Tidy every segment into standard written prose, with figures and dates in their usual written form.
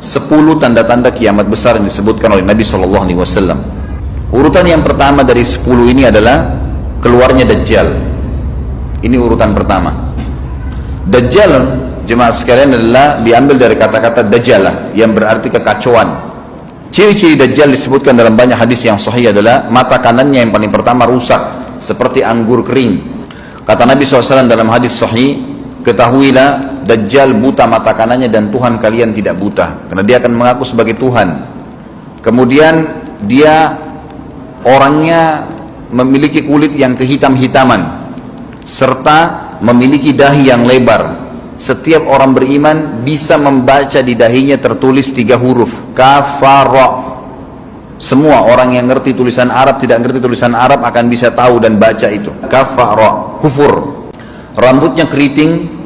10 tanda-tanda kiamat besar yang disebutkan oleh Nabi SAW. Urutan yang pertama dari 10 ini adalah keluarnya Dajjal. Ini urutan pertama. Dajjal, jemaah sekalian, adalah diambil dari kata-kata Dajjalah yang berarti kekacauan. Ciri-ciri Dajjal disebutkan dalam banyak hadis yang sahih adalah mata kanannya yang paling pertama rusak seperti anggur kering. Kata Nabi SAW dalam hadis sahih, ketahuilah Dajjal buta mata kanannya dan Tuhan kalian tidak buta, karena dia akan mengaku sebagai Tuhan. Kemudian dia orangnya memiliki kulit yang kehitam-hitaman serta memiliki dahi yang lebar. Setiap orang beriman bisa membaca di dahinya tertulis 3 huruf kafara. Semua orang yang ngerti tulisan Arab, tidak ngerti tulisan Arab akan bisa tahu dan baca itu kafara, kufur. Rambutnya keriting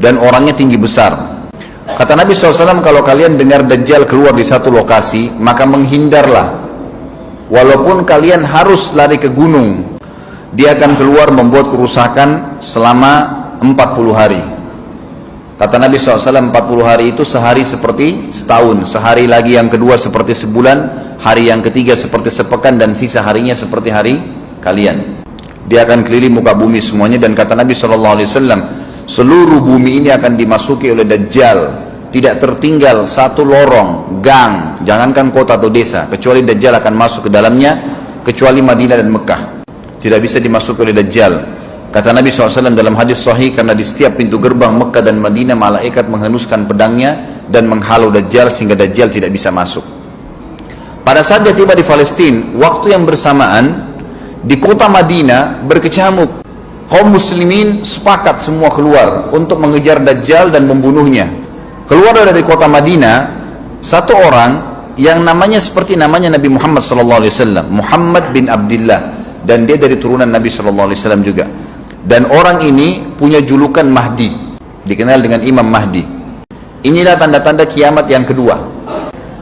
dan orangnya tinggi besar. Kata Nabi SAW, kalau kalian dengar Dajjal keluar di satu lokasi, maka menghindarlah. Walaupun kalian harus lari ke gunung, dia akan keluar membuat kerusakan selama 40 hari. Kata Nabi SAW, 40 hari itu sehari seperti setahun, sehari lagi yang kedua seperti sebulan, hari yang ketiga seperti sepekan, dan sisa harinya seperti hari kalian. Dia akan keliling muka bumi semuanya. Dan kata Nabi SAW, seluruh bumi ini akan dimasuki oleh Dajjal, tidak tertinggal satu lorong, gang, jangankan kota atau desa, kecuali Dajjal akan masuk ke dalamnya, kecuali Madinah dan Mekah. Tidak bisa dimasuki oleh Dajjal. Kata Nabi SAW dalam hadis sahih, karena di setiap pintu gerbang Mekah dan Madinah malaikat menghenuskan pedangnya dan menghalau Dajjal sehingga Dajjal tidak bisa masuk. Pada saat dia tiba di Palestina, waktu yang bersamaan di kota Madinah berkecamuk. Kaum muslimin sepakat semua keluar untuk mengejar Dajjal dan membunuhnya. Keluar dari kota Madinah satu orang yang namanya seperti namanya Nabi Muhammad SAW, Muhammad bin Abdullah, dan dia dari turunan Nabi SAW juga. Dan orang ini punya julukan Mahdi, dikenal dengan Imam Mahdi. Inilah tanda-tanda kiamat yang kedua.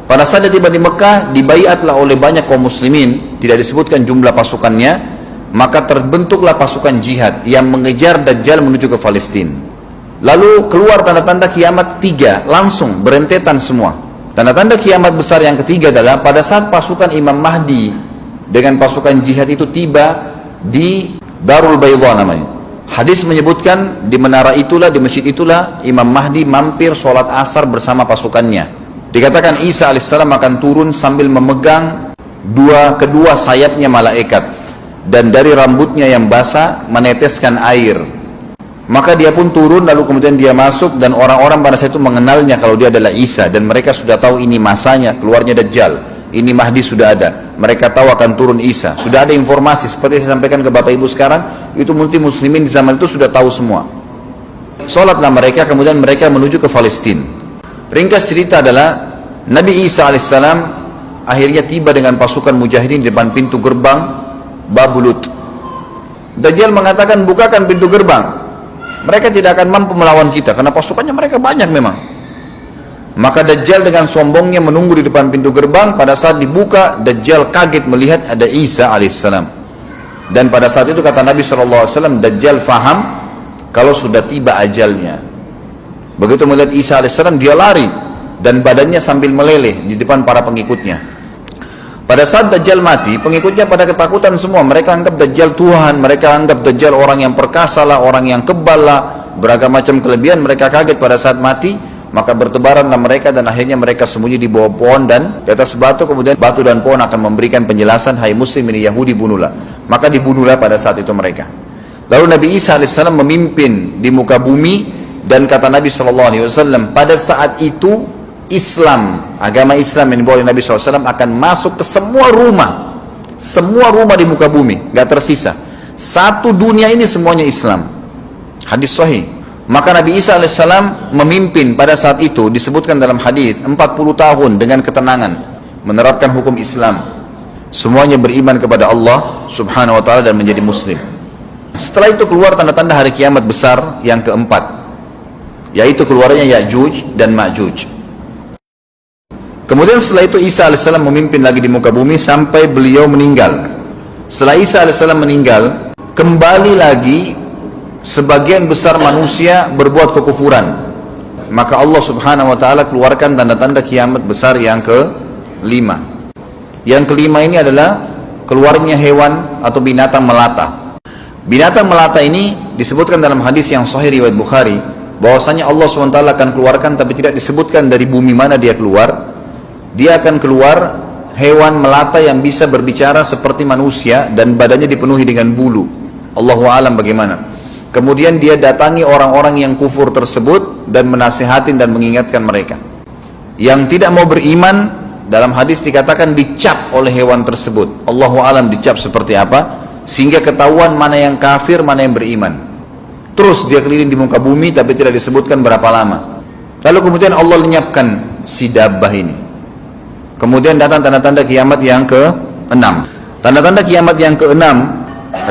Pada saat dia tiba di Mekah, dibaiatlah oleh banyak kaum muslimin, tidak disebutkan jumlah pasukannya, maka terbentuklah pasukan jihad yang mengejar Dajjal menuju ke Palestina. Lalu keluar tanda-tanda kiamat 3, langsung berentetan semua. Tanda-tanda kiamat besar yang ketiga adalah pada saat pasukan Imam Mahdi dengan pasukan jihad itu tiba di Darul Baydha namanya. Hadis menyebutkan di menara itulah, di masjid itulah Imam Mahdi mampir sholat asar bersama pasukannya. Dikatakan Isa alaihissalam akan turun sambil memegang kedua sayapnya malaikat, dan dari rambutnya yang basah meneteskan air. Maka dia pun turun, lalu kemudian dia masuk, dan orang-orang pada saat itu mengenalnya kalau dia adalah Isa, dan mereka sudah tahu ini masanya keluarnya Dajjal, ini Mahdi sudah ada. Mereka tahu akan turun Isa, sudah ada informasi. Seperti saya sampaikan ke Bapak Ibu sekarang, itu muslimin di zaman itu sudah tahu semua. Sholatlah mereka, kemudian mereka menuju ke Palestina. Ringkas cerita adalah Nabi Isa alaihissalam akhirnya tiba dengan pasukan mujahidin di depan pintu gerbang Babulut. Dajjal mengatakan, bukakan pintu gerbang, mereka tidak akan mampu melawan kita karena pasukannya mereka banyak memang. Maka Dajjal dengan sombongnya menunggu di depan pintu gerbang. Pada saat dibuka, Dajjal kaget melihat ada Isa alaihissalam. Dan pada saat itu kata Nabi SAW, Dajjal faham kalau sudah tiba ajalnya. Begitu melihat Isa alaihissalam, dia lari dan badannya sambil meleleh di depan para pengikutnya. Pada saat Dajjal mati, pengikutnya pada ketakutan semua. Mereka anggap Dajjal Tuhan, mereka anggap Dajjal orang yang perkasa lah, orang yang kebal lah, beragam macam kelebihan. Mereka kaget pada saat mati. Maka bertebaranlah mereka, dan akhirnya mereka sembunyi di bawah pohon dan di atas batu. Kemudian batu dan pohon akan memberikan penjelasan, hai muslim, ini Yahudi, bunuhlah. Maka dibunuhlah pada saat itu mereka. Lalu Nabi Isa AS memimpin di muka bumi. Dan kata Nabi SAW, pada saat itu Islam, agama Islam yang dibawa oleh Nabi SAW akan masuk ke semua rumah di muka bumi, gak tersisa. Satu dunia ini semuanya Islam. Hadis sahih. Maka Nabi Isa AS memimpin pada saat itu, disebutkan dalam hadis 40 tahun dengan ketenangan menerapkan hukum Islam. Semuanya beriman kepada Allah subhanahu wa ta'ala dan menjadi muslim. Setelah itu keluar tanda-tanda hari kiamat besar yang keempat, yaitu keluarnya Ya'juj dan Ma'juj. Kemudian setelah itu Isa AS memimpin lagi di muka bumi sampai beliau meninggal. Setelah Isa AS meninggal, kembali lagi sebagian besar manusia berbuat kekufuran. maka Allah subhanahu wa ta'ala keluarkan tanda-tanda kiamat besar yang kelima. Yang kelima ini adalah keluarnya hewan atau binatang melata. Binatang melata ini disebutkan dalam hadis yang sahih riwayat Bukhari, bahwasanya Allah SWT akan keluarkan, tapi tidak disebutkan dari bumi mana dia keluar. Dia akan keluar hewan melata yang bisa berbicara seperti manusia dan badannya dipenuhi dengan bulu. Allahu a'lam bagaimana. Kemudian dia datangi orang-orang yang kufur tersebut dan menasihatin dan mengingatkan mereka. Yang tidak mau beriman, dalam hadis dikatakan dicap oleh hewan tersebut. Allahu a'lam dicap seperti apa, sehingga ketahuan mana yang kafir, mana yang beriman. Terus dia keliling di muka bumi, tapi tidak disebutkan berapa lama. Lalu kemudian Allah lenyapkan si dabbah ini. Kemudian datang tanda-tanda kiamat yang ke-6. Tanda-tanda kiamat yang ke-6,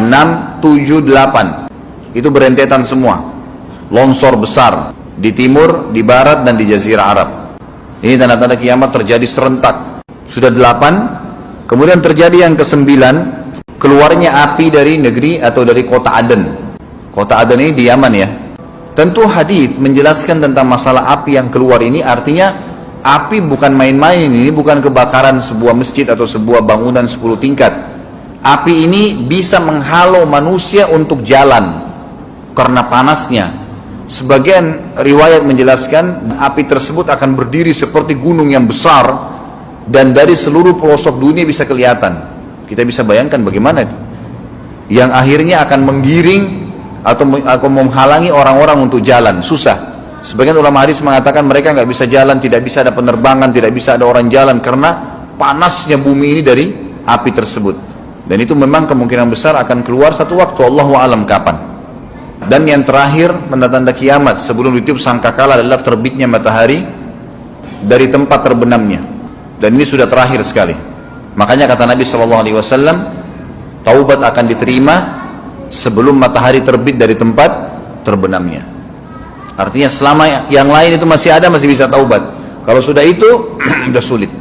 6, 7, 8. Itu berentetan semua. Longsor besar di timur, di barat, dan di jazirah Arab. Ini tanda-tanda kiamat terjadi serentak. Sudah 8. Kemudian terjadi yang ke-9, keluarnya api dari negeri atau dari kota Aden. Kota Aden ini di Yaman ya. Tentu hadis menjelaskan tentang masalah api yang keluar ini, artinya api bukan main-main, ini bukan kebakaran sebuah masjid atau sebuah bangunan 10 tingkat. Api ini bisa menghalau manusia untuk jalan karena panasnya. Sebagian riwayat menjelaskan api tersebut akan berdiri seperti gunung yang besar dan dari seluruh pelosok dunia bisa kelihatan. Kita bisa bayangkan bagaimana, yang akhirnya akan menggiring atau menghalangi orang-orang untuk jalan, susah. Sebagian ulama hadis mengatakan mereka nggak bisa jalan, tidak bisa ada penerbangan, tidak bisa ada orang jalan karena panasnya bumi ini dari api tersebut. Dan itu memang kemungkinan besar akan keluar satu waktu, Allahu a'lam kapan. Dan yang terakhir, tanda-tanda kiamat sebelum ditiup sangkakala adalah terbitnya matahari dari tempat terbenamnya. Dan ini sudah terakhir sekali. Makanya kata Nabi SAW, taubat akan diterima sebelum matahari terbit dari tempat terbenamnya. Artinya selama yang lain itu masih ada, masih bisa taubat. Kalau sudah itu, sudah sulit.